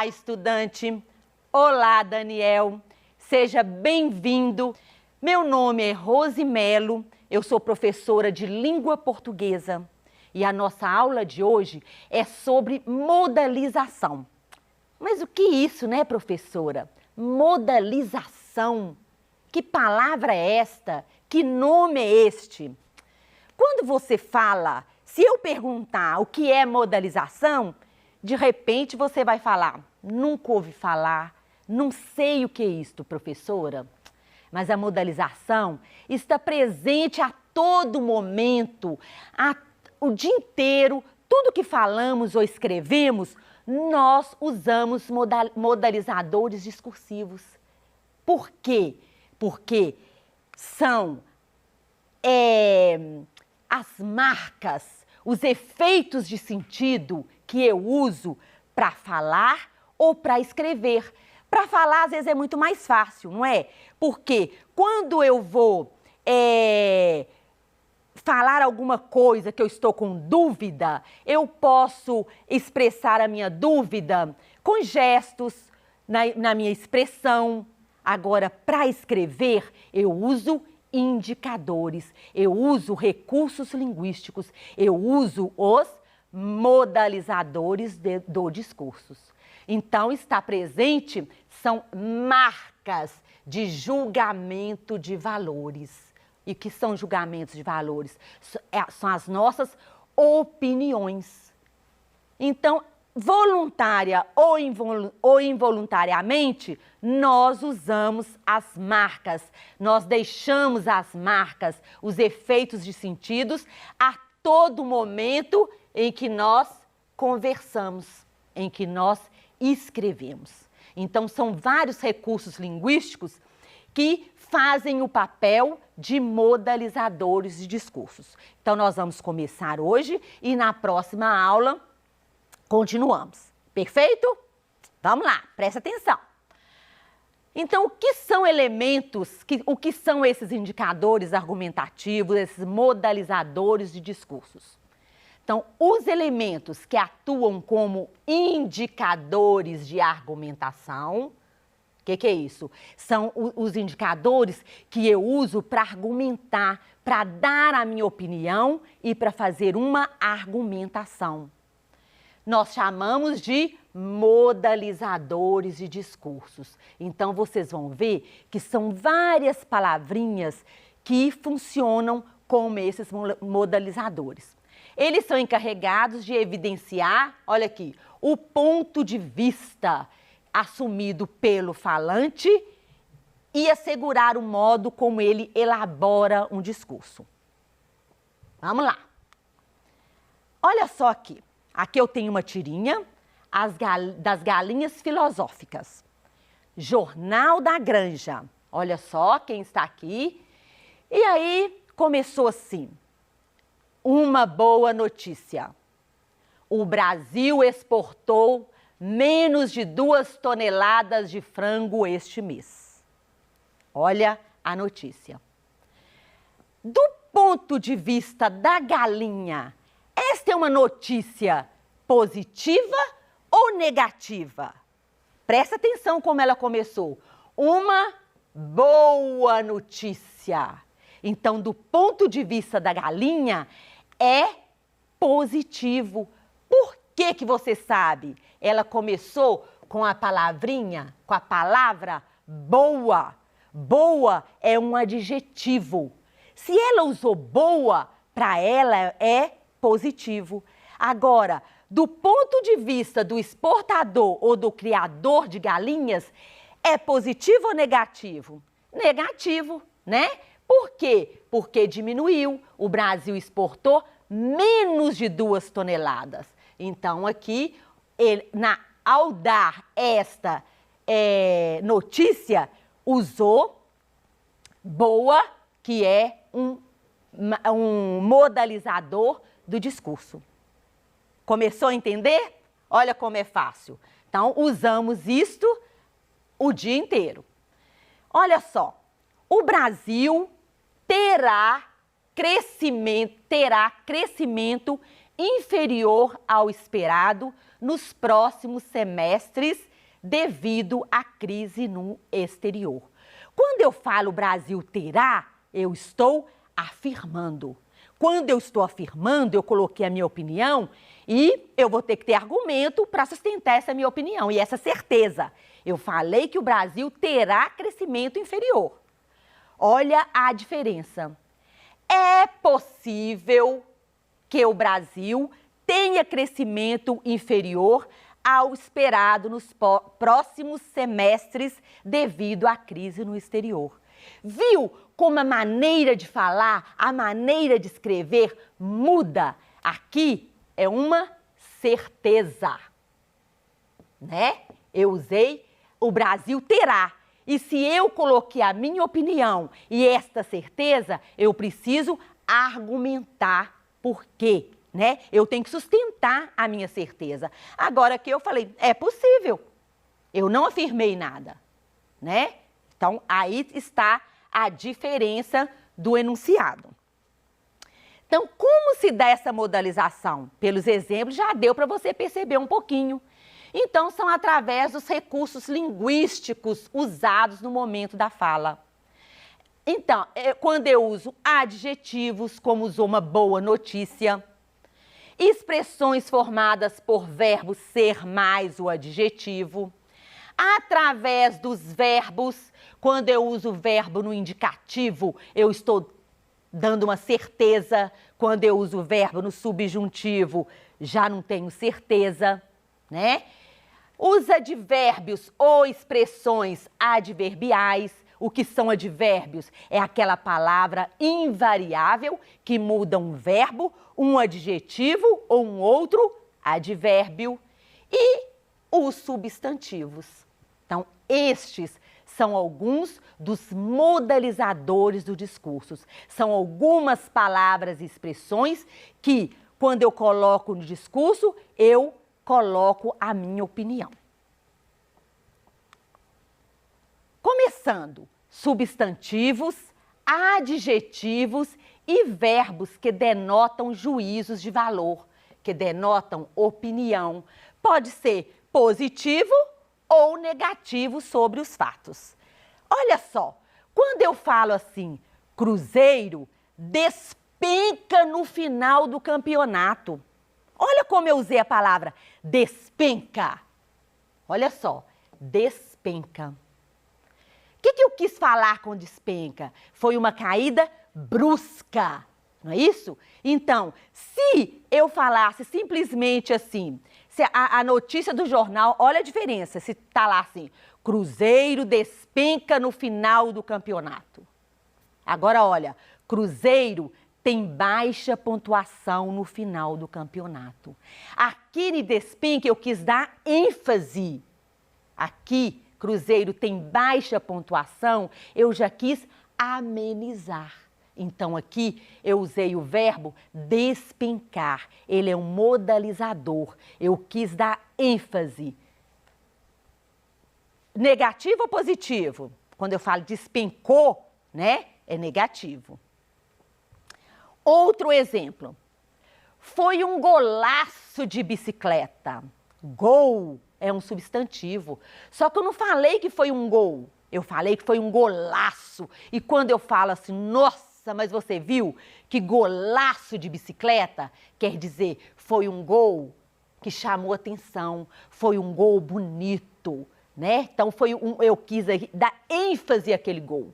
Olá, estudante! Olá, Daniel! Seja bem-vindo! Meu nome é Rose Melo, eu sou professora de língua portuguesa e a nossa aula de hoje é sobre modalização. Mas o que é isso, né, professora? Modalização? Que palavra é esta? Que nome é este? Quando você fala, se eu perguntar o que é modalização, de repente você vai falar, nunca ouvi falar, não sei o que é isto, professora. Mas a modalização está presente a todo momento, o dia inteiro, tudo que falamos ou escrevemos, nós usamos modalizadores discursivos. Por quê? Porque são as marcas, os efeitos de sentido que eu uso para falar ou para escrever. Para falar, às vezes, é muito mais fácil, não é? Porque quando eu vou falar alguma coisa que eu estou com dúvida, eu posso expressar a minha dúvida com gestos, na minha expressão. Agora, para escrever, eu uso indicadores, eu uso recursos linguísticos, eu uso os modalizadores do discurso. Então, está presente, são marcas de julgamento de valores. E o que são julgamentos de valores? São as nossas opiniões. Então, voluntária ou involuntariamente, nós usamos as marcas, nós deixamos as marcas, os efeitos de sentidos a todo momento em que nós conversamos, em que nós escrevemos. Então, são vários recursos linguísticos que fazem o papel de modalizadores de discursos. Então, nós vamos começar hoje e na próxima aula continuamos. Perfeito? Vamos lá, presta atenção. Então, o que são elementos, o que são esses indicadores argumentativos, esses modalizadores de discursos? Então, os elementos que atuam como indicadores de argumentação, o que é isso? São os indicadores que eu uso para argumentar, para dar a minha opinião e para fazer uma argumentação. Nós chamamos de modalizadores de discursos. Então, vocês vão ver que são várias palavrinhas que funcionam como esses modalizadores. Eles são encarregados de evidenciar, olha aqui, o ponto de vista assumido pelo falante e assegurar o modo como ele elabora um discurso. Vamos lá. Olha só aqui. Aqui eu tenho uma tirinha das galinhas filosóficas. Jornal da Granja. Olha só quem está aqui. E aí começou assim. Uma boa notícia. O Brasil exportou menos de 2 toneladas de frango este mês. Olha a notícia. Do ponto de vista da galinha, esta é uma notícia positiva ou negativa? Presta atenção como ela começou. Uma boa notícia. Então, do ponto de vista da galinha, é positivo. Por que você sabe? Ela começou com a palavrinha, com a palavra boa. Boa é um adjetivo. Se ela usou boa, para ela é positivo. Agora, do ponto de vista do exportador ou do criador de galinhas, é positivo ou negativo? Negativo, né? Por quê? Porque diminuiu. O Brasil exportou menos de 2 toneladas. Então, aqui, ao dar esta notícia, usou boa, que é um modalizador do discurso. Começou a entender? Olha como é fácil. Então, usamos isto o dia inteiro. Olha só, o Brasil terá crescimento inferior ao esperado nos próximos semestres devido à crise no exterior. Quando eu falo o Brasil terá, eu estou afirmando. Quando eu estou afirmando, eu coloquei a minha opinião e eu vou ter que ter argumento para sustentar essa minha opinião e essa certeza. Eu falei que o Brasil terá crescimento inferior. Olha a diferença. É possível que o Brasil tenha crescimento inferior ao esperado nos próximos semestres devido à crise no exterior. Viu como a maneira de falar, a maneira de escrever muda? Aqui é uma certeza, né? Eu usei o Brasil terá. E se eu coloquei a minha opinião e esta certeza, eu preciso argumentar por quê, né? Eu tenho que sustentar a minha certeza. Agora que eu falei, é possível. Eu não afirmei nada, né? Então, aí está a diferença do enunciado. Então, como se dá essa modalização? Pelos exemplos, já deu para você perceber um pouquinho. Então, são através dos recursos linguísticos usados no momento da fala. Então, quando eu uso adjetivos, como usou uma boa notícia, expressões formadas por verbo ser mais o adjetivo, através dos verbos, quando eu uso o verbo no indicativo, eu estou dando uma certeza. Quando eu uso o verbo no subjuntivo, já não tenho certeza, né? Os advérbios ou expressões adverbiais. O que são advérbios? É aquela palavra invariável que muda um verbo, um adjetivo ou um outro advérbio. E os substantivos. Então, estes são alguns dos modalizadores do discurso. São algumas palavras e expressões que, quando eu coloco no discurso, eu coloco a minha opinião. Começando, substantivos, adjetivos e verbos que denotam juízos de valor, que denotam opinião. Pode ser positivo ou negativo sobre os fatos. Olha só, quando eu falo assim, Cruzeiro despenca no final do campeonato. Olha como eu usei a palavra despenca. Olha só, despenca. O que eu quis falar com despenca? Foi uma caída brusca, não é isso? Então, se eu falasse simplesmente assim, se a notícia do jornal, olha a diferença, se está lá assim, Cruzeiro despenca no final do campeonato. Agora, olha, Cruzeiro tem baixa pontuação no final do campeonato. Aqui no despenca eu quis dar ênfase. Aqui, Cruzeiro tem baixa pontuação, eu já quis amenizar. Então, aqui eu usei o verbo despencar. Ele é um modalizador. Eu quis dar ênfase. Negativo ou positivo? Quando eu falo despencou, né? É negativo. Outro exemplo. Foi um golaço de bicicleta. Gol é um substantivo. Só que eu não falei que foi um gol. Eu falei que foi um golaço. E quando eu falo assim, nossa, mas você viu que golaço de bicicleta? Quer dizer, foi um gol que chamou atenção, foi um gol bonito, né? Então, eu quis dar ênfase àquele gol.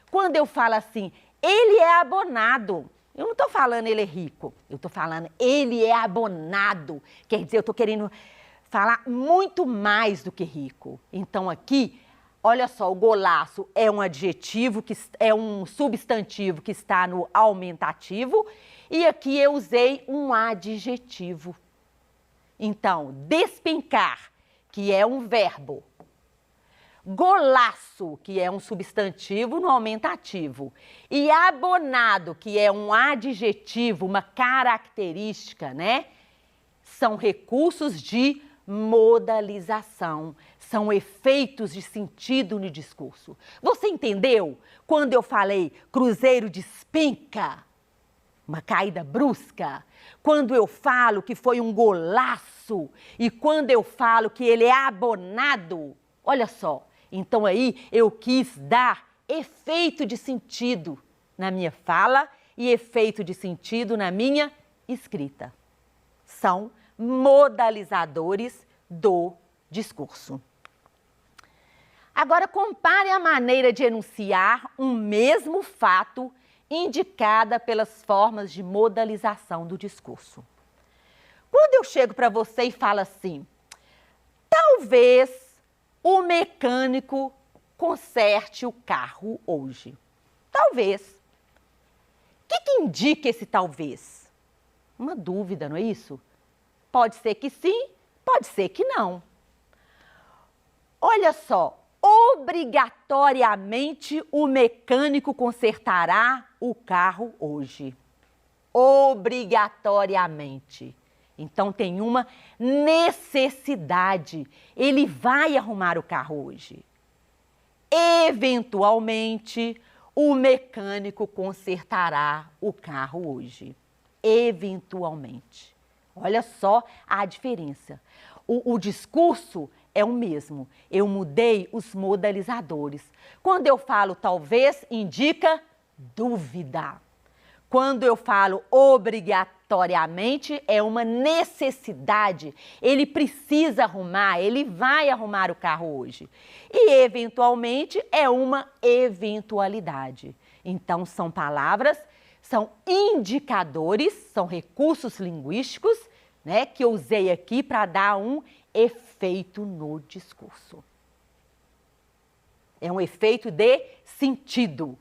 Quando eu falo assim, ele é abonado, eu não estou falando ele é rico, eu estou falando ele é abonado. Quer dizer, eu estou querendo falar muito mais do que rico. Então, aqui, olha só, o golaço é um adjetivo, é um substantivo que está no aumentativo, e aqui eu usei um adjetivo. Então, despencar, que é um verbo. Golaço, que é um substantivo no aumentativo. E abonado, que é um adjetivo, uma característica, né? São recursos de modalização, são efeitos de sentido no discurso. Você entendeu? Quando eu falei Cruzeiro despenca, uma caída brusca. Quando eu falo que foi um golaço, fixo. E quando eu falo que ele é abonado, olha só, então aí eu quis dar efeito de sentido na minha fala e efeito de sentido na minha escrita. São modalizadores do discurso. Agora, compare a maneira de enunciar um mesmo fato indicada pelas formas de modalização do discurso. Quando eu chego para você e falo assim, talvez o mecânico conserte o carro hoje. Talvez. O que indica esse talvez? Uma dúvida, não é isso? Pode ser que sim, pode ser que não. Olha só, obrigatoriamente o mecânico consertará o carro hoje. Obrigatoriamente. Então tem uma necessidade. Ele vai arrumar o carro hoje. Eventualmente, o mecânico consertará o carro hoje. Eventualmente. Olha só a diferença. O discurso é o mesmo. Eu mudei os modalizadores. Quando eu falo talvez, indica dúvida. Quando eu falo obrigatoriamente, é uma necessidade. Ele precisa arrumar, ele vai arrumar o carro hoje. E, eventualmente, é uma eventualidade. Então, são palavras, são indicadores, são recursos linguísticos, né, que eu usei aqui para dar um efeito no discurso. É um efeito de sentido.